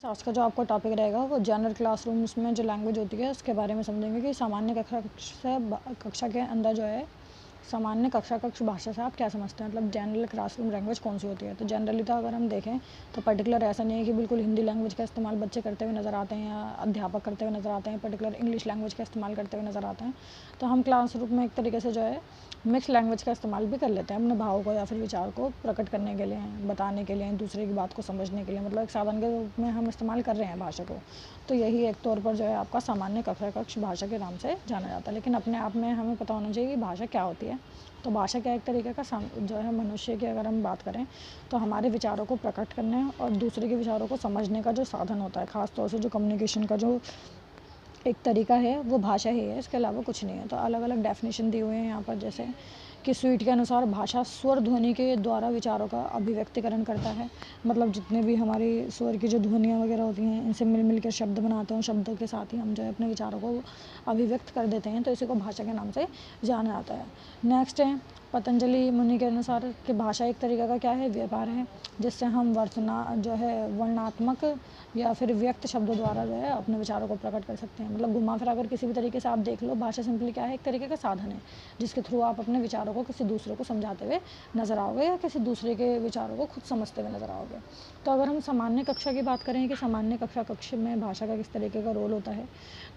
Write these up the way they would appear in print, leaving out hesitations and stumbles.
आज का जो आपका टॉपिक रहेगा वो जनरल क्लासरूम्स में जो लैंग्वेज होती है उसके बारे में समझेंगे कि सामान्य कक्षा के अंदर जो है सामान्य कक्ष भाषा से आप क्या समझते हैं, मतलब जनरल क्लासरूम लैंग्वेज कौन सी होती है। तो जनरली तो अगर हम देखें तो पर्टिकुलर ऐसा नहीं है कि बिल्कुल हिंदी लैंग्वेज का इस्तेमाल बच्चे करते हुए नज़र आते हैं या अध्यापक करते हुए नज़र आते हैं, पर्टिकुलर इंग्लिश लैंग्वेज का इस्तेमाल करते हुए नज़र आते हैं। तो हम क्लासरूम में एक तरीके से जो है मिक्स लैंग्वेज का इस्तेमाल भी कर लेते हैं अपने भाव को या फिर विचार को प्रकट करने के लिए, बताने के लिए, दूसरे की बात को समझने के लिए, मतलब एक साधन के रूप में हम इस्तेमाल कर रहे हैं भाषा को। तो यही एक तौर पर जो है आपका सामान्य कक्ष भाषा के नाम से जाना जाता है। लेकिन अपने आप में हमें पता होना चाहिए कि भाषा क्या होती है। तो भाषा क्या एक तरीके का जो है मनुष्य की अगर हम बात करें तो हमारे विचारों को प्रकट करने और दूसरे के विचारों को समझने का जो साधन होता है, ख़ास तौर से जो कम्युनिकेशन का जो एक तरीका है वो भाषा ही है, इसके अलावा कुछ नहीं है। तो अलग अलग डेफिनेशन दिए हुए हैं यहाँ पर, जैसे कि स्वीट के अनुसार भाषा स्वर ध्वनि के द्वारा विचारों का अभिव्यक्तिकरण करता है। मतलब जितने भी हमारी स्वर की जो ध्वनियाँ वगैरह होती हैं इनसे मिल कर शब्द बनाते हैं, शब्दों के साथ ही हम जो है अपने विचारों को अभिव्यक्त कर देते हैं। तो इसी को भाषा के नाम से जाना जाता है। नेक्स्ट है पतंजलि मुनि के अनुसार कि भाषा एक तरीका का क्या है, व्यापार है, जिससे हम वर्णात्मक या फिर व्यक्त शब्दों द्वारा जो है अपने विचारों को प्रकट कर सकते हैं। मतलब घुमा फिरा कर किसी भी तरीके से आप देख लो, भाषा सिंपली क्या है, एक तरीके का साधन है जिसके थ्रू आप अपने विचारों को किसी दूसरे को समझाते हुए नज़र आओगे या किसी दूसरे के विचारों को खुद समझते हुए नज़र आओगे। तो अगर हम सामान्य कक्षा की बात करें कि सामान्य कक्ष में भाषा का किस तरीके का रोल होता है,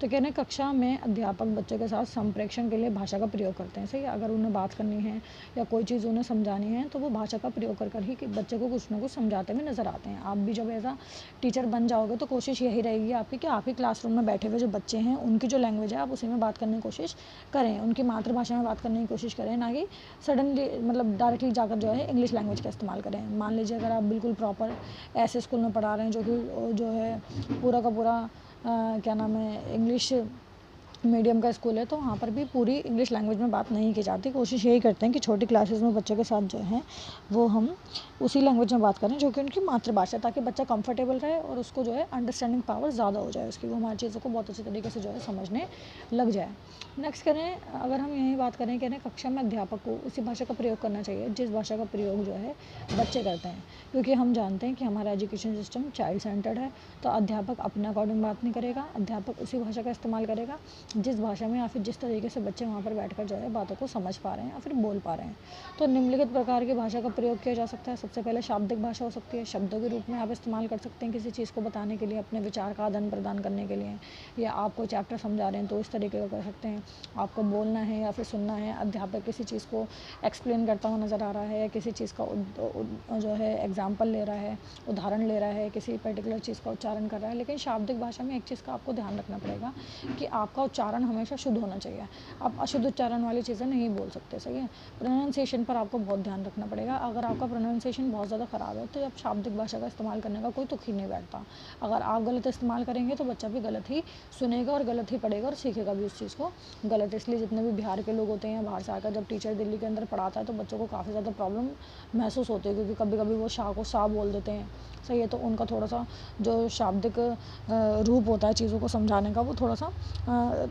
तो कहने कक्षा में अध्यापक बच्चों के साथ संप्रेषण के लिए भाषा का प्रयोग करते हैं। सही है, अगर उन्हें बात करनी है या कोई चीज़ उन्हें समझानी है तो वो भाषा का प्रयोग कर ही बच्चे को कुछ ना कुछ समझाते हुए नज़र आते हैं। आप भी जब ऐसा टीचर बन जाओगे तो कोशिश यही रहेगी आपकी कि आपके क्लासरूम में बैठे हुए जो बच्चे हैं उनकी जो लैंग्वेज है आप उसी में बात करने की कोशिश करें, उनकी मातृभाषा में बात करने की कोशिश करें, ना कि सडनली मतलब डायरेक्टली जाकर जो है इंग्लिश लैंग्वेज का इस्तेमाल करें। मान लीजिए अगर आप बिल्कुल प्रॉपर ऐसे स्कूल में पढ़ा रहे हैं जो है पूरा का पूरा क्या नाम है इंग्लिश मीडियम का स्कूल है, तो वहाँ पर भी पूरी इंग्लिश लैंग्वेज में बात नहीं की जाती। कोशिश यही करते हैं कि छोटी क्लासेस में बच्चों के साथ जो है वो हम उसी लैंग्वेज में बात करें जो कि उनकी मातृभाषा, ताकि बच्चा कंफर्टेबल रहे और उसको जो है अंडरस्टैंडिंग पावर ज़्यादा हो जाए उसकी, वो हमारी चीज़ों को बहुत अच्छे तरीके से जो है समझने लग जाए। नेक्स्ट करें अगर हम यही बात करें कि कक्षा में अध्यापक को उसी भाषा का प्रयोग करना चाहिए जिस भाषा का प्रयोग जो है बच्चे करते हैं, क्योंकि हम जानते हैं कि हमारा एजुकेशन सिस्टम चाइल्ड सेंटर्ड है। तो अध्यापक अपने अकॉर्डिंग बात नहीं करेगा, अध्यापक उसी भाषा का इस्तेमाल करेगा जिस भाषा में या फिर जिस तरीके से बच्चे वहाँ पर बैठकर जो है बातों को समझ पा रहे हैं या फिर बोल पा रहे हैं। तो निम्नलिखित प्रकार की भाषा का प्रयोग किया जा सकता है। सबसे पहले शाब्दिक भाषा हो सकती है, शब्दों के रूप में आप इस्तेमाल कर सकते हैं किसी चीज़ को बताने के लिए, अपने विचार का आदान प्रदान करने के लिए, या आप कोई चैप्टर समझा रहे हैं तो इस तरीके का कर सकते हैं। आपको बोलना है या फिर सुनना है, अध्यापक किसी चीज़ को एक्सप्लेन करता हुआ नज़र आ रहा है या किसी चीज़ का जो है एग्जाम्पल ले रहा है, उदाहरण ले रहा है, किसी पर्टिकुलर चीज़ का उच्चारण कर रहा है। लेकिन शाब्दिक भाषा में एक चीज़ का आपको ध्यान रखना पड़ेगा कि आपका उच्चारण हमेशा शुद्ध होना चाहिए। आप अशुद्ध उच्चारण वाली चीज़ें नहीं बोल सकते। सही है, प्रोनाउंसिएशन पर आपको बहुत ध्यान रखना पड़ेगा। अगर आपका प्रोनाउंसिएशन बहुत ज़्यादा ख़राब है तो अब शाब्दिक भाषा का इस्तेमाल करने का कोई तुक ही नहीं बैठता। अगर आप गलत इस्तेमाल करेंगे तो बच्चा भी गलत ही सुनेगा और गलत ही पढ़ेगा और सीखेगा भी उस चीज़ को गलत। इसलिए जितने भी बिहार के लोग होते हैं, बाहर से आकर जब टीचर दिल्ली के अंदर पढ़ाता है तो बच्चों को काफ़ी ज़्यादा प्रॉब्लम महसूस होती है, क्योंकि कभी कभी वो शाह को शाह बोल देते हैं। सही है, तो उनका थोड़ा सा जो शाब्दिक रूप होता है चीज़ों को समझाने का वो थोड़ा सा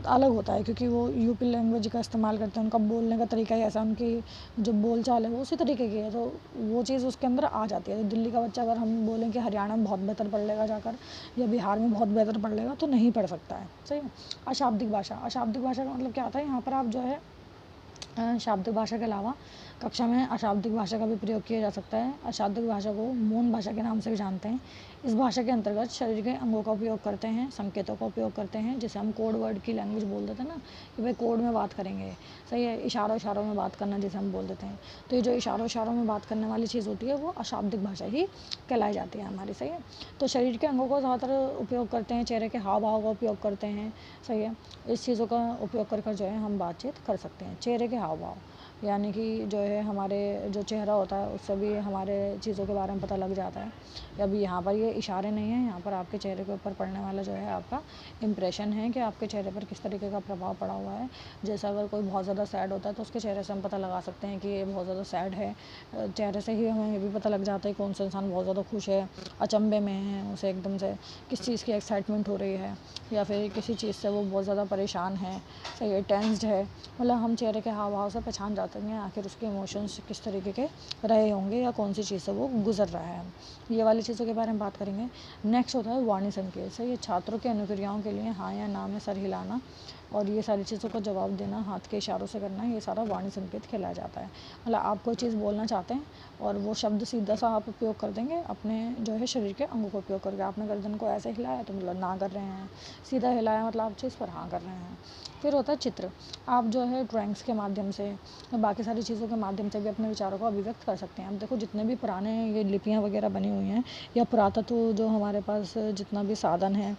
अलग होता है, क्योंकि वो यूपी लैंग्वेज का इस्तेमाल करते हैं, उनका बोलने का तरीका ही ऐसा, उनकी जो बोल चाल है वो उसी तरीके की है, तो वो चीज़ उसके अंदर आ जाती है। तो दिल्ली का बच्चा अगर हम बोलें कि हरियाणा में बहुत बेहतर पढ़ लेगा जाकर या बिहार में बहुत बेहतर पढ़ लेगा, तो नहीं पढ़ सकता है। सही है। अशाब्दिक भाषा का मतलब क्या होता है, यहाँ पर आप जो है शाब्दिक भाषा के अलावा कक्षा में अशाब्दिक भाषा का भी प्रयोग किया जा सकता है। अशाब्दिक भाषा को मौन भाषा के नाम से भी जानते हैं। इस भाषा के अंतर्गत शरीर के अंगों का उपयोग करते हैं, संकेतों का उपयोग करते हैं, जिसे हम कोड वर्ड की लैंग्वेज बोल देते हैं ना, कि भाई कोड में बात करेंगे। सही है, इशारों में बात करना जिसे हम बोल देते हैं। तो ये जो इशारों में बात करने वाली चीज़ होती है वो अशाब्दिक भाषा ही कहलाई जाती है हमारी। सही है, तो शरीर के अंगों का ज़्यादातर उपयोग करते हैं, चेहरे के हाव भाव का उपयोग करते हैं। सही है, इस चीज़ों का उपयोग कर जो है हम बातचीत कर सकते हैं। चेहरे के हाव भाव यानी कि जो है हमारे जो चेहरा होता है उससे भी हमारे चीज़ों के बारे में पता लग जाता है। अभी यहाँ पर ये इशारे नहीं हैं, यहाँ पर आपके चेहरे के ऊपर पड़ने वाला जो है आपका इम्प्रेशन है कि आपके चेहरे पर किस तरीके का प्रभाव पड़ा हुआ है। जैसे अगर कोई बहुत ज़्यादा सैड होता है तो उसके चेहरे से हम पता लगा सकते हैं कि ये बहुत ज़्यादा सैड है। चेहरे से ही हमें ये भी पता लग जाता है कौन सा इंसान बहुत ज़्यादा खुश है, अचंभे में है, उसे एकदम से किस चीज़ की एक्साइटमेंट हो रही है, या फिर किसी चीज़ से वो बहुत ज़्यादा परेशान है। सही है, टेंस्ड है, मतलब हम चेहरे के हाव भाव से पहचान बताएंगे आखिर उसके इमोशंस किस तरीके के रहे होंगे या कौन सी चीज़ से वो गुजर रहा है। ये वाली चीज़ों के बारे में बात करेंगे। नेक्स्ट होता है वाणी संकेत। सही है, छात्रों के अनुक्रियाओं के लिए हाँ या ना में सर हिलाना और ये सारी चीज़ों का जवाब देना, हाथ के इशारों से करना, ये सारा वाणी संकेत कहलाया जाता है। मतलब आप कोई चीज़ बोलना चाहते हैं और वो शब्द सीधा सा आप उपयोग कर देंगे अपने जो है शरीर के अंगों का उपयोग करके। आपने गर्दन को ऐसे हिलाया तो मतलब ना कर रहे हैं, सीधा हिलाया मतलब आप चीज़ पर हाँ कर रहे हैं। फिर होता है चित्र। आप जो है ड्राइंग्स के माध्यम से बाकी सारी चीज़ों के माध्यम से भी अपने विचारों को अभिव्यक्त कर सकते हैं। अब देखो जितने भी पुराने ये लिपियाँ वगैरह बनी हुई हैं या पुरातत्व जो हमारे पास जितना भी साधन है,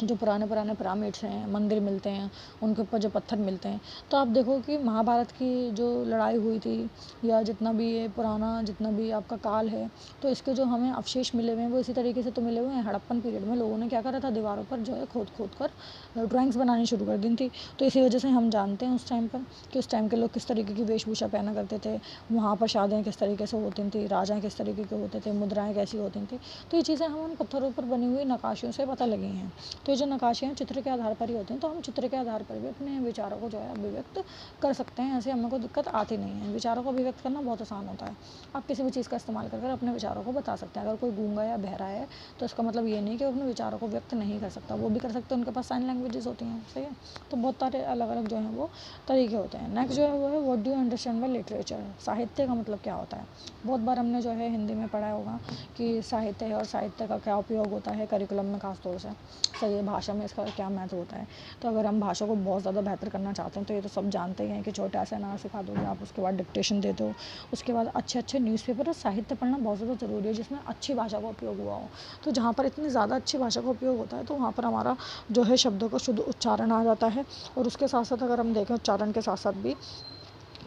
जो पुराने पुराने पिरामिड्स हैं, मंदिर मिलते हैं, उनके ऊपर जो पत्थर मिलते हैं, तो आप देखो कि महाभारत की जो लड़ाई हुई थी या जितना भी ये पुराना जितना भी आपका काल है, तो इसके जो हमें अवशेष मिले हुए हैं वो इसी तरीके से तो मिले हुए हैं। हड़प्पन पीरियड में लोगों ने क्या करा था, दीवारों पर जो है खोद खोद कर ड्राइंग्स बनानी शुरू कर दी थी। तो इसी वजह से हम जानते हैं उस टाइम पर कि उस टाइम के लोग किस तरीके की वेशभूषा पहना करते थे, वहाँ पर शादियाँ किस तरीके से होती थी, राजाएँ किस तरीके के होते थे, मुद्राएँ कैसी होती थी। तो ये चीज़ें हम उन पत्थरों पर बनी हुई नक्काशियों से पता लगी हैं। तो ये जो नक्काशियाँ चित्र के आधार पर ही होती हैं, तो हम चित्र के आधार पर भी अपने विचारों को जो है अभिव्यक्त कर सकते हैं। ऐसे हमें कोई दिक्कत आती नहीं है। विचारों को अभिव्यक्त करना बहुत आसान होता है। आप किसी भी चीज़ का इस्तेमाल कर अपने विचारों को बता सकते हैं। अगर कोई गूंगा या बहरा है तो इसका मतलब ये नहीं कि वो अपने विचारों को व्यक्त नहीं कर सकता, वो भी कर सकते हैं, उनके पास साइन लैंग्वेजेस होती हैं। सही है, तो बहुत सारे अलग अलग जो हैं वो तरीके होते हैं। नेक्स्ट जो है वो है what do you understand by literature. साहित्य का मतलब क्या होता है। बहुत बार हमने जो है हिंदी में पढ़ा होगा कि साहित्य है और साहित्य का क्या उपयोग होता है करिकुलम में खासतौर से। सही है, भाषा में इसका क्या महत्व होता है। तो अगर हम भाषा को बहुत ज़्यादा बेहतर करना चाहते हैं तो ये तो सब जानते ही हैं कि छोटा सा ना सिखा दोगे आप, उसके बाद डिक्टेशन दे दो, उसके बाद अच्छे अच्छे न्यूज़पेपर और साहित्य पढ़ना बहुत ज़्यादा ज़रूरी है जिसमें अच्छी भाषा का उपयोग हुआ हो। तो जहाँ पर इतनी ज़्यादा अच्छी भाषा का उपयोग होता है तो वहाँ पर हमारा जो है शब्दों का शुद्ध उच्चारण आ जाता है। और उसके साथ साथ अगर हम देखें उच्चारण के साथ साथ भी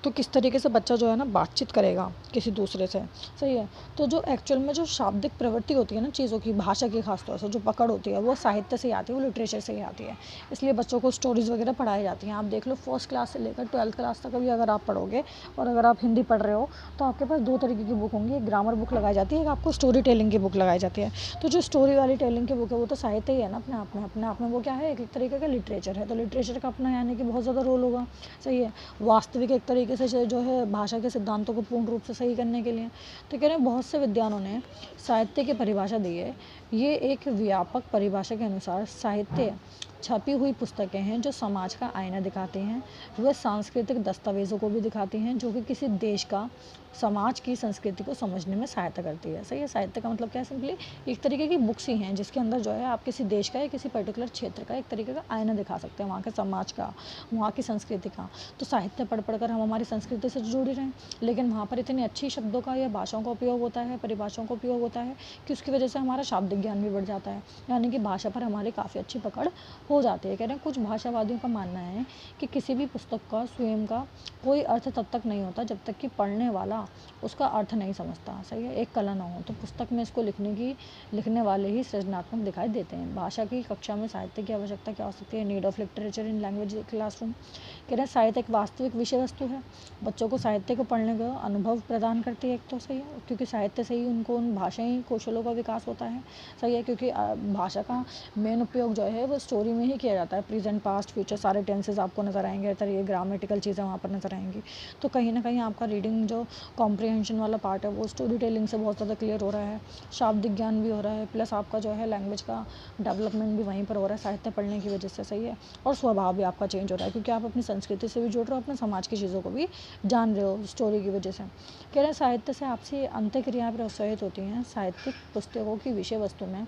तो किस तरीके से बच्चा जो है ना बातचीत करेगा किसी दूसरे से। सही है, तो जो एक्चुअल में जो शाब्दिक प्रवृत्ति होती है ना चीज़ों की, भाषा की खासतौर से जो पकड़ होती है वो साहित्य से ही आती है, वो लिटरेचर से ही आती है। इसलिए बच्चों को स्टोरीज़ वगैरह पढ़ाई जाती हैं। आप देख लो फर्स्ट क्लास से लेकर 12th क्लास तक भी अगर आप पढ़ोगे और अगर आप हिंदी पढ़ रहे हो तो आपके पास दो तरीके की बुक होंगी। एक ग्रामर बुक लगाई जाती है, एक आपको स्टोरी टेलिंग की बुक लगाई जाती है। तो जो स्टोरी वाली टेलिंग की बुक है वो तो साहित्य ही है ना अपने आप में वो क्या है, एक तरीके का लिटरेचर है। तो लिटरेचर का अपना यानी कि बहुत ज़्यादा रोल होगा। सही है, वास्तविक एक तरीके से जो है भाषा के सिद्धांतों को पूर्ण रूप से सही करने के लिए। तो कह रहे हैं बहुत से विद्वानों ने साहित्य की परिभाषा दी है। ये एक व्यापक परिभाषा के अनुसार साहित्य छपी हुई पुस्तकें हैं जो समाज का आईना दिखाती हैं। वह सांस्कृतिक दस्तावेज़ों को भी दिखाती हैं जो कि किसी देश का समाज की संस्कृति को समझने में सहायता करती है। सही है, साहित्य का मतलब क्या है, सिंपली एक तरीके की बुक्स ही हैं जिसके अंदर जो है आप किसी देश का या किसी पर्टिकुलर क्षेत्र का एक तरीके का आईना दिखा सकते हैं, वहाँ के समाज का, वहाँ की संस्कृति का। तो साहित्य पढ़ कर हम हमारी संस्कृति से जुड़े रहें, लेकिन वहाँ पर इतनी अच्छी शब्दों का या भाषाओं का उपयोग होता है, परिभाषाओं का उपयोग होता है कि उसकी वजह से हमारा शाब्दिक ज्ञान भी बढ़ जाता है, यानी कि भाषा पर हमारी काफ़ी अच्छी पकड़ हो जाती है। कह रहे हैं कुछ भाषावादियों का मानना है कि किसी भी पुस्तक का स्वयं का कोई अर्थ तब तक नहीं होता जब तक कि पढ़ने वाला उसका अर्थ नहीं समझता। सही है, एक कला ना हो तो पुस्तक में इसको लिखने वाले ही सृजनात्मक दिखाई देते हैं। भाषा की कक्षा में साहित्य की आवश्यकता क्या हो सकती है। Need of literature in language classroom. कह रहे हैं साहित्य एक वास्तविक विषय वस्तु है, बच्चों को साहित्य को पढ़ने का अनुभव प्रदान करती है। एक तो सही है, क्योंकि साहित्य से ही उनको उन भाषाई कौशलों का विकास होता है। सही है, क्योंकि भाषा का मेन उपयोग जो है वो स्टोरी में ही किया जाता है। प्रेजेंट, पास्ट, फ्यूचर सारे टेंसेस आपको नज़र आएंगे, तरह ग्रामेटिकल चीज़ें वहाँ पर नज़र आएंगी। तो कहीं ना कहीं आपका रीडिंग जो कॉम्प्रिहेंशन वाला पार्ट है वो स्टोरी टेलिंग से बहुत ज़्यादा क्लियर हो रहा है। शाब्दिक ज्ञान भी हो रहा है, प्लस आपका जो है लैंग्वेज का डेवलपमेंट भी वहीं पर हो रहा है साहित्य पढ़ने की वजह से। सही है, और स्वभाव भी आपका चेंज हो रहा है क्योंकि आप अपनी संस्कृति से भी जुड़ रहे हो, अपने समाज की चीज़ों को भी जान रहे हो स्टोरी की वजह से। कह रहे हैं साहित्य से आपसी अंतःक्रियाएं प्रोत्साहित होती हैं। साहित्यिक पुस्तकों की विषय वस्तु में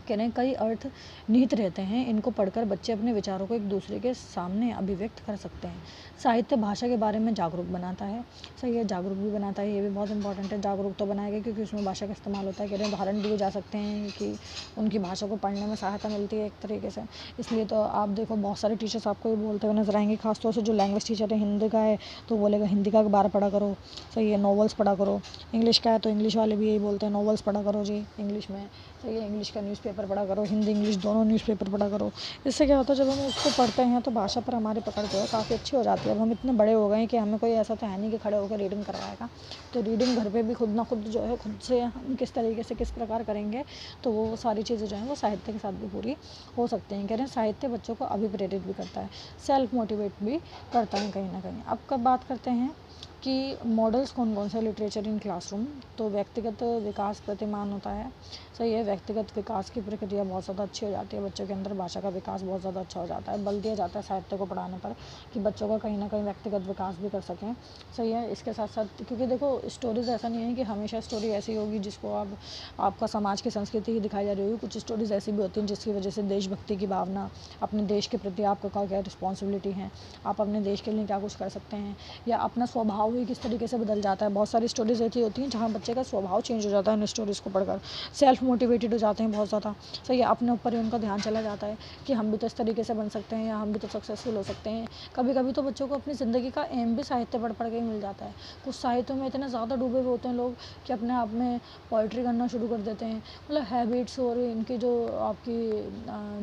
कह रहे हैं कई अर्थ निहित रहते हैं। इनको पढ़कर बच्चे अपने विचारों को एक दूसरे के सामने अभिव्यक्त कर सकते हैं। साहित्य भाषा के बारे में जागरूक बनाता है। सही है, जागरूक भी बनाता है, ये भी बहुत इंपॉर्टेंट है। जागरूक तो बनाएगा क्योंकि उसमें भाषा का इस्तेमाल होता है। कह रहे हैं उदाहरण दिए जा सकते हैं कि उनकी भाषा को पढ़ने में सहायता मिलती है एक तरीके से। इसलिए तो आप देखो बहुत सारे टीचर्स आपको ये बोलते हुए नजर आएंगे, खासतौर से जो लैंग्वेज टीचर है, हिंदी का है तो बोलेगा हिंदी का अखबार पढ़ा करो। सही है, नॉवेल्स पढ़ा करो। इंग्लिश का है तो इंग्लिश वाले भी यही बोलते हैं नॉवेल्स पढ़ा करो जी इंग्लिश में, सही है, इंग्लिश का न्यूज़पेपर पढ़ा करो, हिंदी इंग्लिश दोनों न्यूज़पेपर पढ़ा करो। इससे क्या होता है, जब हम उसको पढ़ते हैं तो भाषा पर हमारी पकड़ जो है काफ़ी अच्छी हो जाती है। अब हम इतने बड़े हो गए हैं कि हमें कोई ऐसा तो है नहीं कि खड़े होकर रीडिंग करवाएगा, तो रीडिंग घर पे भी खुद ना खुद जो है, खुद से हम किस तरीके से किस प्रकार करेंगे, तो वो सारी चीज़ें जो हैं वो साहित्य के साथ भी पूरी हो सकती हैं। कह रहे हैं साहित्य बच्चों को अभिप्रेरित भी करता है, सेल्फ मोटिवेट भी करता है कहीं ना कहीं। अब कब बात करते हैं कि मॉडल्स कौन कौन से लिटरेचर इन क्लासरूम, तो व्यक्तिगत विकास प्रतिमान होता है। सही है, व्यक्तिगत विकास की प्रक्रिया बहुत ज़्यादा अच्छी हो जाती है, बच्चों के अंदर भाषा का विकास बहुत ज़्यादा अच्छा हो जाता है। बल दिया जाता है साहित्य को पढ़ाने पर कि बच्चों का कहीं ना कहीं व्यक्तिगत विकास भी कर सकें। सही है, इसके साथ साथ क्योंकि देखो स्टोरीज़ ऐसा नहीं है कि हमेशा स्टोरी ऐसी होगी जिसको आप आपका समाज की संस्कृति ही दिखाई जा रही होगी। कुछ स्टोरीज़ ऐसी भी होती हैं जिसकी वजह से देशभक्ति की भावना, अपने देश के प्रति आपका क्या रिस्पॉन्सिबिलिटी है, आप अपने देश के लिए क्या कुछ कर सकते हैं, या अपना स्वभाव ही किस तरीके से बदल जाता है। बहुत सारी स्टोरीज ऐसी होती हैं जहाँ बच्चे का स्वभाव चेंज हो जाता है इन स्टोरीज़ को पढ़कर, सेल्फ मोटिवेटेड हो जाते हैं बहुत ज़्यादा। सही है, अपने ऊपर ही उनका ध्यान चला जाता है कि हम भी तो इस तरीके से बन सकते हैं, या हम भी तो सक्सेसफुल हो सकते हैं। कभी कभी तो बच्चों को अपनी ज़िंदगी का एम भी साहित्य पढ़ पढ़ के ही मिल जाता है। कुछ साहित्यों में इतने ज़्यादा डूबे हुए होते हैं लोग कि अपने आप में पोइट्री करना शुरू कर देते हैं। मतलब हैबिट्स और इनकी जो आपकी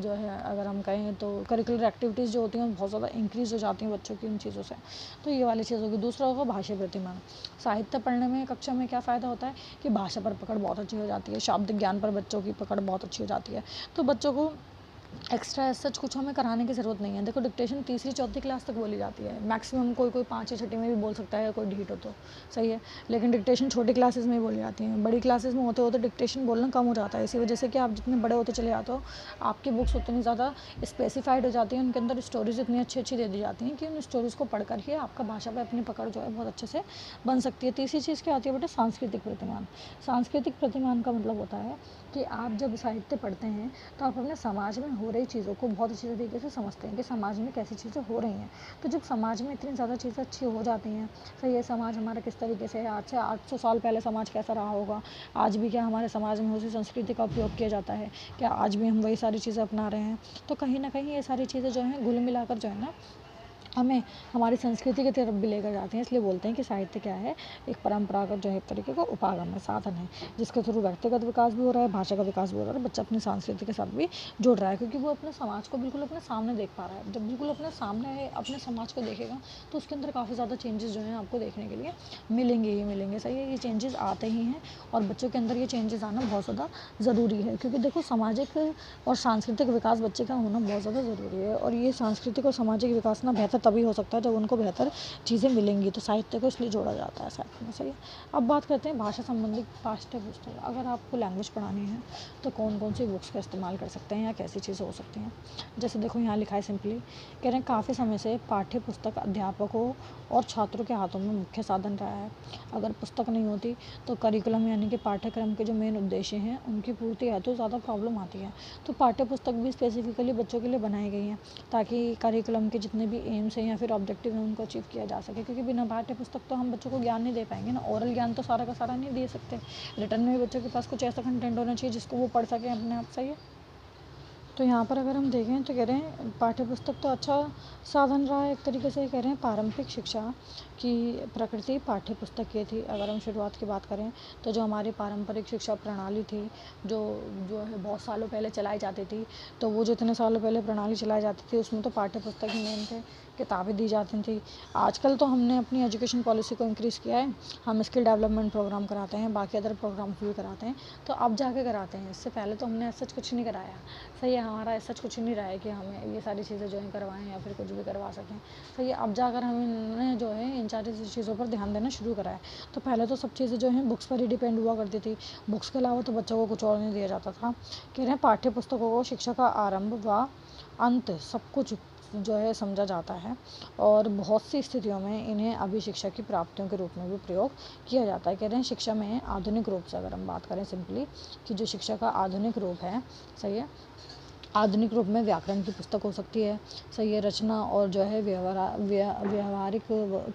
जो है, अगर हम कहें तो करिकुलर एक्टिविटीज़ जो होती हैं बहुत ज़्यादा इंक्रीज़ हो जाती हैं बच्चों की इन चीज़ों से। तो ये वाली चीज़ होगी। दूसरा होगा भाषा प्रतिमान। साहित्य पढ़ने में कक्षा में क्या फ़ायदा होता है कि भाषा पर पकड़ बहुत अच्छी हो जाती है, शाब्दिक ज्ञान पर बच्चों की पकड़ बहुत अच्छी हो जाती है। तो बच्चों को एक्स्ट्रा सच कुछ हमें कराने की ज़रूरत नहीं है। देखो डिक्टेशन तीसरी चौथी क्लास तक बोली जाती है, मैक्सिमम कोई कोई पाँचवीं छठी में भी बोल सकता है, कोई ढीठ हो तो। सही है, लेकिन डिक्टेशन छोटी क्लासेस में ही बोली जाती है। बड़ी क्लासेस में होते होते डिक्टेशन बोलना कम हो जाता है। इसी वजह से कि आप जितने बड़े होते चले जाते हो, आपकी बुक्स उतनी ज़्यादा स्पेसिफाइड हो जाती हैं, उनके अंदर स्टोरीज इतनी अच्छी अच्छी दे दी जाती हैं कि उन स्टोरीज़ को पढ़कर ही आपका भाषा पर अपनी पकड़ जो है बहुत अच्छे से बन सकती है। तीसरी चीज़ क्या आती है बेटा, सांस्कृतिक प्रतिमान। सांस्कृतिक प्रतिमान का मतलब होता है कि आप जब साहित्य पढ़ते हैं तो आप अपने समाज में हो रही चीज़ों को बहुत अच्छी तरीके से समझते हैं कि समाज में कैसी चीज़ें हो रही हैं। तो जब समाज में इतनी ज़्यादा चीज़ें अच्छी हो जाती हैं, सही है, समाज हमारा किस तरीके से है, आज से 800 साल पहले समाज कैसा रहा होगा, आज भी क्या हमारे समाज में उसी संस्कृति का उपयोग किया जाता है, क्या आज भी हम वही सारी चीज़ें अपना रहे हैं, तो कहीं ना कहीं ये सारी चीज़ें जो हैं घुल मिलाकर जो है ना हमें हमारी संस्कृति की तरफ भी लेकर जाते हैं। इसलिए बोलते हैं कि साहित्य क्या है, एक परंपरागत जो है एक तरीके का उपागम है, साधन है, जिसके थ्रू व्यक्तिगत विकास भी हो रहा है, भाषा का विकास भी हो रहा है, बच्चा अपनी संस्कृति के साथ भी जुड़ रहा है, क्योंकि वो अपने समाज को बिल्कुल अपने सामने देख पा रहा है। जब बिल्कुल अपने सामने है, अपने समाज को देखेगा तो उसके अंदर काफ़ी ज़्यादा चेंजेस जो हैं आपको देखने के लिए मिलेंगे ही मिलेंगे। सही है, ये चेंजेस आते ही हैं और बच्चों के अंदर ये चेंजेस आना बहुत ज़्यादा ज़रूरी है, क्योंकि देखो सामाजिक और सांस्कृतिक विकास बच्चे का होना बहुत ज़्यादा ज़रूरी है। और ये सांस्कृतिक और सामाजिक विकास ना बेहतर तभी हो सकता है जब उनको बेहतर चीज़ें मिलेंगी, तो साहित्य को इसलिए जोड़ा जाता है साहित्य में। सही है, अब बात करते हैं भाषा संबंधित पाठ्य पुस्तक। अगर आपको लैंग्वेज पढ़ानी है तो कौन कौन सी बुक्स का इस्तेमाल कर सकते हैं या कैसी चीज़ें हो सकती हैं। जैसे देखो यहाँ लिखा है सिंपली, कह रहे हैं काफ़ी समय से पाठ्य पुस्तक अध्यापकों और छात्रों के हाथों में मुख्य साधन रहा है। अगर पुस्तक नहीं होती तो करिकुलम यानी कि पाठ्यक्रम के जो मेन उद्देश्य हैं उनकी पूर्ति है तो ज़्यादा प्रॉब्लम आती है। तो पाठ्य पुस्तक भी स्पेसिफिकली बच्चों के लिए बनाई गई हैं ताकि करिकुलम के जितने भी एम्स हैं या फिर ऑब्जेक्टिव हैं उनको अचीव किया जा सके, क्योंकि बिना पाठ्य पुस्तक तो हम बच्चों को ज्ञान नहीं दे पाएंगे ना। ओरल ज्ञान तो सारा का सारा नहीं दे सकते, रिटर्न में भी बच्चों के पास कुछ ऐसा कंटेंट होना चाहिए जिसको वो पढ़ सकें अपने आप। सही है, तो यहाँ पर अगर हम देखें तो कह रहे हैं पाठ्य पुस्तक तो अच्छा साधन रहा है एक तरीके से। कह रहे हैं पारंपरिक शिक्षा की प्रकृति पाठ्य पुस्तक की थी। अगर हम शुरुआत की बात करें तो जो हमारी पारंपरिक शिक्षा प्रणाली थी, जो जो है बहुत सालों पहले चलाई जाती थी, तो वो जितने सालों पहले प्रणाली चलाई जाती थी उसमें तो पाठ्य पुस्तक ही मेन थे, किताबें दी जाती थी। आजकल तो हमने अपनी एजुकेशन पॉलिसी को इंक्रीज़ किया है, हम स्किल डेवलपमेंट प्रोग्राम कराते हैं, बाकी अदर प्रोग्राम भी कराते हैं, तो अब जाके कराते हैं। इससे पहले तो हमने सच कुछ नहीं कराया। सही है, हमारा सच कुछ नहीं रहा है कि हमें ये सारी चीज़ें जो है करवाएं या फिर कुछ भी करवा सकें। सही है, अब जाकर हमने जो है इन सारी चीज़ों पर ध्यान देना शुरू करा है। तो पहले तो सब चीज़ें जो हैं बुक्स पर ही डिपेंड हुआ करती थी, बुक्स के अलावा तो बच्चों को कुछ और नहीं दिया जाता था। कह रहे हैं पाठ्य पुस्तकों को शिक्षा का आरंभ व अंत सब कुछ जो है समझा जाता है और बहुत सी स्थितियों में इन्हें अभी शिक्षा की प्राप्तियों के रूप में भी प्रयोग किया जाता है। कह रहे हैं शिक्षा में आधुनिक रूप से अगर हम बात करें सिंपली कि जो शिक्षा का आधुनिक रूप है, सही है, आधुनिक रूप में व्याकरण की पुस्तक हो सकती है, सही है। रचना और जो है व्यवहारिक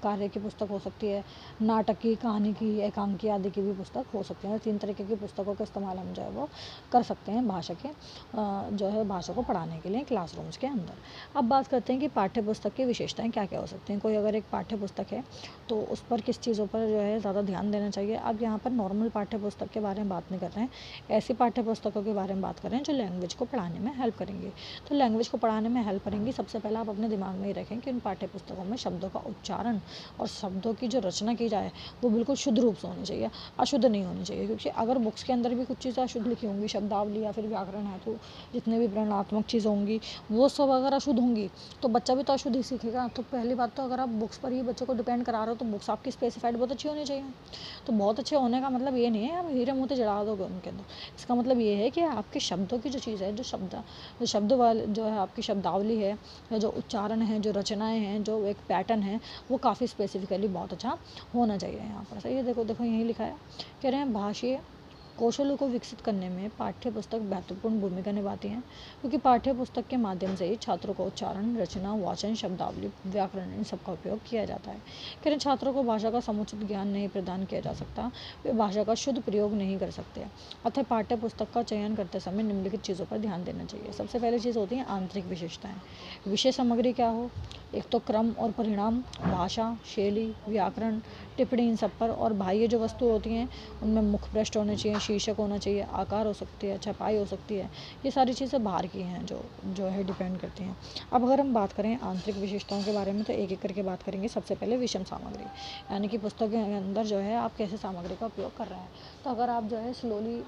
कार्य की पुस्तक हो सकती है। नाटक की, कहानी की, एकांकी आदि की भी पुस्तक हो सकती है। 3 तरीके की पुस्तकों का इस्तेमाल हम जो है वो कर सकते हैं भाषा के जो है भाषा को पढ़ाने के लिए क्लासरूम्स के अंदर। अब बात करते हैं कि पाठ्य पुस्तक की विशेषताएं क्या क्या हो सकती हैं। कोई अगर एक पाठ्य पुस्तक है तो उस पर किस चीज़ों पर जो है ज़्यादा ध्यान देना चाहिए। अब यहाँ पर नॉर्मल पाठ्य पुस्तक के बारे में बात नहीं कर रहे हैं, ऐसी पाठ्य पुस्तकों के बारे में बात कर रहे हैं जो लैंग्वेज को पढ़ाने में हेल्प करेंगी। तो लैंग्वेज को पढ़ाने में हेल्प करेंगी, सबसे पहले आप अपने दिमाग में ही रखें कि उन पाठ्य पुस्तकों में शब्दों का उच्चारण और शब्दों की जो रचना की जाए वो बिल्कुल शुद्ध रूप से होनी चाहिए, अशुद्ध नहीं होनी चाहिए। क्योंकि अगर बुक्स के अंदर भी कुछ चीज़ें अशुद्ध लिखी होंगी, शब्दावली या फिर व्याकरण है, तो जितने भी प्रेरणात्मक चीज़ें होंगी वो सब अगर अशुद्ध होंगी तो बच्चा भी तो अशुद्ध ही सीखेगा। तो पहली बात तो अगर आप बुक्स पर ही बच्चों को डिपेंड करा रहे हो तो बुक्स आपकी स्पेसिफाइड बहुत अच्छी होनी चाहिए। तो बहुत अच्छे होने का मतलब ये नहीं है आप हीरे मोती चढ़ा दोगे उनके अंदर। इसका मतलब ये है कि आपके शब्दों की जो चीज़ है, जो शब्द वाले जो है आपकी शब्दावली है, या जो उच्चारण है, जो रचनाएं हैं, जो एक पैटर्न है, वो काफ़ी स्पेसिफिकली बहुत अच्छा होना चाहिए यहाँ पर। सही है। देखो देखो यही लिखा है, कह रहे हैं भाषीय कौशलों को विकसित करने में पाठ्य पुस्तक महत्वपूर्ण भूमिका निभाती हैं, क्योंकि पाठ्य पुस्तक के माध्यम से ही छात्रों को उच्चारण, रचना, वाचन, शब्दावली, व्याकरण इन सबका उपयोग किया जाता है। कह रहे छात्रों को भाषा का समुचित ज्ञान नहीं प्रदान किया जा सकता, वे भाषा का शुद्ध प्रयोग नहीं कर सकते। अतः पाठ्य पुस्तक का चयन करते समय निम्नलिखित चीज़ों पर ध्यान देना चाहिए। सबसे पहली चीज़ होती है आंतरिक विशेषताएं। विषय सामग्री क्या हो, एक तो क्रम और परिणाम, भाषा, शैली, व्याकरण, टिप्पणी, इन सब पर। और बाह्य जो वस्तु होती हैं उनमें मुख्य पृष्ठ होने चाहिए, शीर्षक होना चाहिए, आकार हो सकती है, छपाई हो सकती है। ये सारी चीज़ें बाहर की हैं जो है डिपेंड करती हैं। अब अगर हम बात करें आंतरिक विशेषताओं के बारे में तो एक एक करके बात करेंगे। सबसे पहले विषम सामग्री, यानी कि पुस्तक के अंदर जो है आप कैसे सामग्री का उपयोग कर रहे हैं। तो अगर आप जो है स्लोली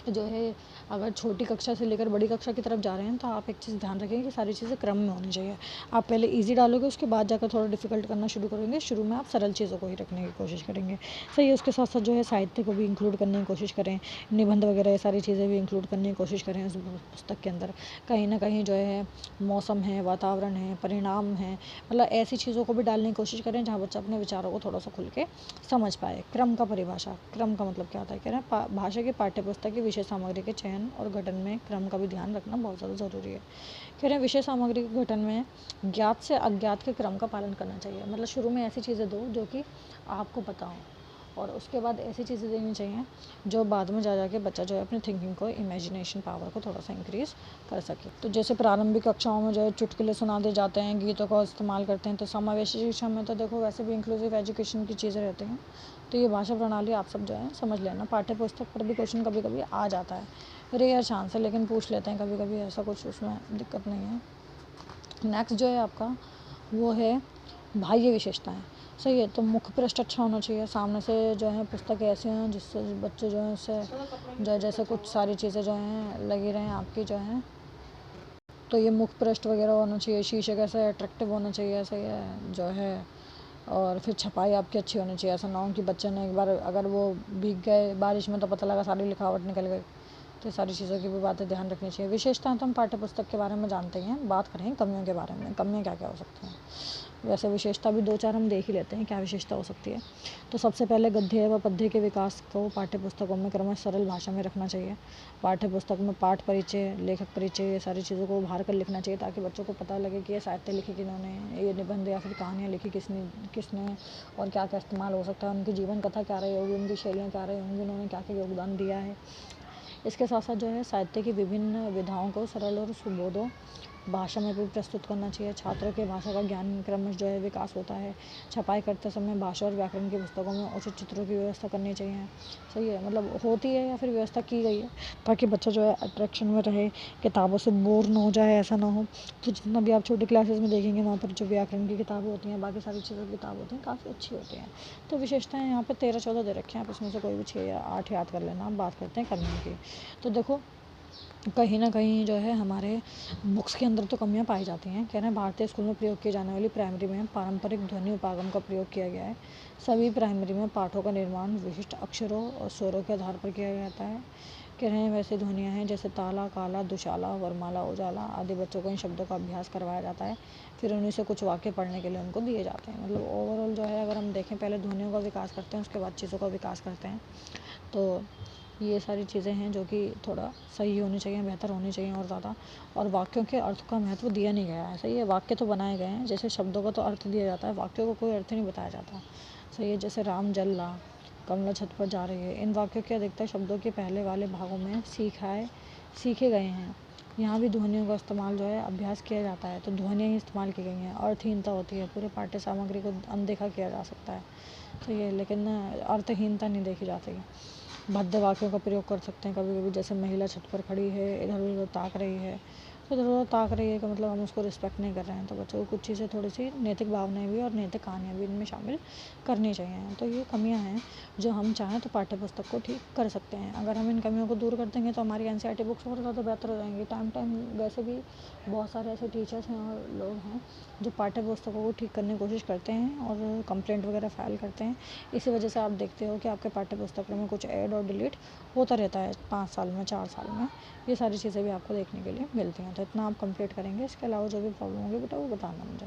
जो है अगर छोटी कक्षा से लेकर बड़ी कक्षा की तरफ जा रहे हैं तो आप एक चीज़ ध्यान रखें कि सारी चीज़ें क्रम में होनी चाहिए। आप पहले इजी डालोगे, उसके बाद जाकर थोड़ा डिफिकल्ट करना शुरू करेंगे। शुरू में आप सरल चीज़ों को ही रखने की कोशिश करेंगे। सही है। उसके साथ साथ जो है साहित्य को भी इंक्लूड करने की कोशिश करें, निबंध वगैरह ये सारी चीज़ें भी इंक्लूड करने की कोशिश करें उस पुस्तक के अंदर। कहीं ना कहीं जो है मौसम है, वातावरण है, परिणाम है, मतलब ऐसी चीज़ों को भी डालने की कोशिश करें जहाँ बच्चा अपने विचारों को थोड़ा सा खुल के समझ पाए। क्रम का परिभाषा, क्रम का मतलब क्या होता है, कह रहे हैं भाषा की पाठ्य पुस्तक की विषय सामग्री के चयन और गठन में क्रम का भी ध्यान रखना बहुत ज़्यादा ज़रूरी है। कह रहे हैं विषय सामग्री के गठन में ज्ञात से अज्ञात के क्रम का पालन करना चाहिए। मतलब शुरू में ऐसी चीज़ें दो जो कि आपको पता हो, और उसके बाद ऐसी चीज़ें देनी चाहिए जो बाद में जा के बच्चा जो है अपनी थिंकिंग को, इमेजिनेशन पावर को थोड़ा सा इंक्रीज़ कर सके। तो जैसे प्रारंभिक कक्षाओं में जो है चुटकुले सुना दे जाते हैं, गीतों का इस्तेमाल करते हैं। तो समावेशी शिक्षा में तो देखो वैसे भी इंक्लूसिव एजुकेशन की चीज़ें रहती हैं। तो ये भाषा प्रणाली आप सब जो है समझ लेना। पाठ्य पुस्तक पर भी क्वेश्चन कभी कभी आ जाता है, रेयर चांस है, लेकिन पूछ लेते हैं कभी कभी, ऐसा कुछ उसमें दिक्कत नहीं है। नेक्स्ट जो है आपका वो है बाह्य विशेषताएं। सही है। तो मुख्य पृष्ठ अच्छा होना चाहिए, सामने से जो है पुस्तक ऐसी हैं जिससे बच्चे जो है उससे जो है जैसे कुछ सारी चीज़ें जो हैं लगी रहें आपकी जो है। तो ये मुख्य पृष्ठ वगैरह होना चाहिए, शीर्षक ऐसा अट्रैक्टिव होना चाहिए, सही है जो है। और फिर छपाई आपकी अच्छी होनी चाहिए। ऐसा ना हो कि बच्चे ने एक बार अगर वो भीग गए बारिश में तो पता लगा सारी लिखावट निकल गई। तो सारी चीज़ों की भी बातें ध्यान रखनी चाहिए। विशेषताएं तो हम पाठ्य पुस्तक के बारे में जानते हैं, बात करें कमियों के बारे में। कमियाँ क्या क्या हो सकती हैं, वैसे विशेषता भी 2-4 हम देख ही लेते हैं क्या विशेषता हो सकती है। तो सबसे पहले गद्य व पद्य के विकास को पाठ्य पुस्तकों में क्रमशः सरल भाषा में रखना चाहिए। पाठ्य पुस्तक में पाठ परिचय, लेखक परिचय, ये सारी चीज़ों को उभार कर लिखना चाहिए ताकि बच्चों को पता लगे कि ये साहित्य लिखी किन्होंने, ये निबंध या फिर कहानियाँ लिखी किसने किसने और क्या क्या इस्तेमाल हो सकता है, उनकी जीवन कथा क्या रही होगी, उनकी शैलियाँ क्या रही होंगी, उन्होंने क्या क्या योगदान दिया है। इसके साथ साथ जो है साहित्य की विभिन्न विधाओं को सरल और सुबोधों भाषा में भी प्रस्तुत करना चाहिए। छात्रों के भाषा का ज्ञान क्रमश जो है विकास होता है। छपाई करते समय भाषा और व्याकरण की पुस्तकों में उचित चित्रों की व्यवस्था करनी चाहिए। सही है। मतलब होती है या फिर व्यवस्था की गई है ताकि बच्चा जो है अट्रैक्शन में रहे, किताबों से बोर ना हो जाए, ऐसा ना हो। तो जितना भी आप छोटी क्लासेस में देखेंगे वहाँ पर जो व्याकरण की किताबें होती हैं, बाकी सारी चीज़ों की किताब होती हैं, काफ़ी अच्छी होती हैं। तो विशेषताएँ यहाँ पर 13-14 दे रखे हैं, आप इसमें से कोई भी 6 या 8 याद कर लेना। आप बात करते हैं करने की। तो देखो कहीं ना कहीं जो है हमारे बुक्स के अंदर तो कमियां पाई जाती हैं। कह रहे हैं भारतीय स्कूल में प्रयोग की जाने वाली प्राइमरी में पारंपरिक ध्वनि उपागम का प्रयोग किया गया है। सभी प्राइमरी में पाठों का निर्माण विशिष्ट अक्षरों और स्वरों के आधार पर किया जाता है। कह रहे हैं वैसे ध्वनियाँ हैं जैसे ताला, काला, दुशाला, वरमाला, उजाला आदि। बच्चों को इन शब्दों का अभ्यास करवाया जाता है, फिर उन्हीं से कुछ वाक्य पढ़ने के लिए उनको दिए जाते हैं। मतलब ओवरऑल जो है अगर हम देखें पहले ध्वनियों का विकास करते हैं, उसके बाद चीज़ों का विकास करते हैं। तो ये सारी चीज़ें हैं जो कि थोड़ा सही होनी चाहिए, बेहतर होनी चाहिए और ज़्यादा। और वाक्यों के अर्थ का महत्व दिया नहीं गया है, सही है। वाक्य तो बनाए गए हैं, जैसे शब्दों का तो अर्थ दिया जाता है, वाक्यों को कोई अर्थ नहीं बताया जाता, सही है। जैसे राम जल रहा, कमला छत पर जा रही है, इन वाक्यों के अधिकतर शब्दों के पहले वाले भागों में सीखे गए हैं। यहाँ भी ध्वनियों का इस्तेमाल जो है अभ्यास किया जाता है, तो ध्वनियाँ ही इस्तेमाल की गई हैं। अर्थहीनता होती है, पूरे पाठ्य सामग्री को अनदेखा किया जा सकता है, सही है, लेकिन अर्थहीनता नहीं देखी जाती। भद्दे वाक्यों का प्रयोग कर सकते हैं कभी कभी, जैसे महिला छत पर खड़ी है, इधर उधर ताक रही है। तो इधर उधर ताक रही है का मतलब हम उसको रिस्पेक्ट नहीं कर रहे हैं। तो बच्चों को कुछ चीज़ें थोड़ी सी नैतिक भावनाएं भी और नैतिक कहानियाँ भी इनमें शामिल करनी चाहिए। तो ये कमियाँ हैं जो हम चाहें तो पाठ्य पुस्तक को ठीक कर सकते हैं। अगर हम इन कमियों को दूर कर देंगे तो हमारी NCERT बुक्स और ज़्यादा बेहतर हो जाएंगी। टाइम वैसे भी बहुत सारे ऐसे टीचर्स हैं और लोग हैं जो पाठ्य पुस्तकों को ठीक करने की कोशिश करते हैं और कंप्लेंट वगैरह फाइल करते हैं। इसी वजह से आप देखते हो कि आपके पाठ्य पुस्तकों में कुछ ऐड और डिलीट होता रहता है 5 साल में, 4 साल में। ये सारी चीज़ें भी आपको देखने के लिए मिलती हैं। तो इतना आप कंप्लीट करेंगे, इसके अलावा जो भी प्रॉब्लम होगी बेटा वो बताना मुझे।